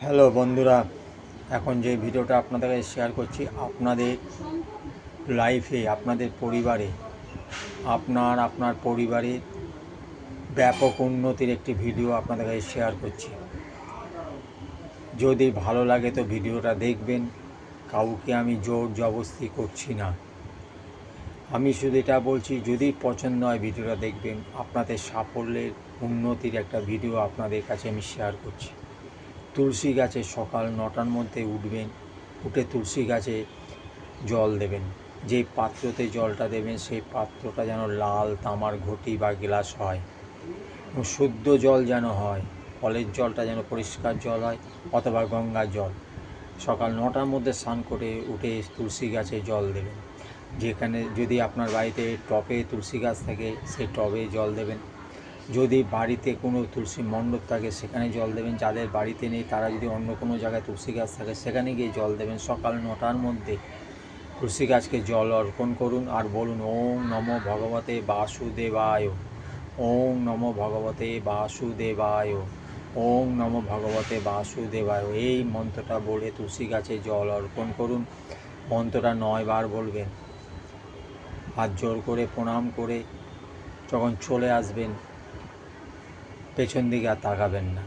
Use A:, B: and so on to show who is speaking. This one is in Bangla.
A: হ্যালো বন্ধুরা, এখন যে ভিডিওটা আপনাদের কাছে শেয়ার করছি আপনাদের লাইফে, আপনাদের পরিবারে, আপনার পরিবারের ব্যাপক উন্নতির একটি ভিডিও আপনাদের কাছে শেয়ার করছি। যদি ভালো লাগে তো ভিডিওটা দেখবেন। কাউকে আমি জোর জবরদস্তি করছি না, আমি শুধু এটা বলছি যদি পছন্দ হয় ভিডিওটা দেখবেন। আপনাদের সাফল্যের উন্নতির একটা ভিডিও আপনাদের কাছে আমি শেয়ার করছি। তুলসী গাছে সকাল 9টার মধ্যে উঠবেন, উঠে তুলসী গাছে জল দেবেন। যেই পাত্রতে জলটা দেবেন সেই পাত্রটা যেন লাল তামার ঘটি বা গ্লাস হয়, এবং শুদ্ধ জল যেন হয়। কলের জলটা যেন পরিষ্কার জল হয়, অথবা গঙ্গার জল। সকাল 9টার মধ্যে স্নান করে উঠে তুলসী গাছে জল দেবেন। যেখানে যদি আপনার বাড়িতে টবে তুলসী গাছ থাকে সেই টবে জল দেবেন। যদি বাড়িতে কোনো তুলসী মণ্ডপ থাকে সেখানে জল দেবেন। যাদের বাড়িতে নেই তারা যদি অন্য কোনো জায়গায় তুলসী গাছ থাকে সেখানে গিয়ে জল দেবেন। সকাল 9টার মধ্যে তুলসী গাছকে জল অর্পণ করুন আর বলুন ওম নমো ভগবতে বাসুদেবায়, ওম নমো ভগবতে বাসুদেবায়, ওম নমো ভগবতে বাসুদেবায়। এই মন্ত্রটা বলে তুলসী গাছে জল অর্পণ করুন। মন্ত্রটা 9 বার বলবেন। হাত জোর করে প্রণাম করে যখন চলে আসবেন পেছন দিকে আর তাকাবেন না।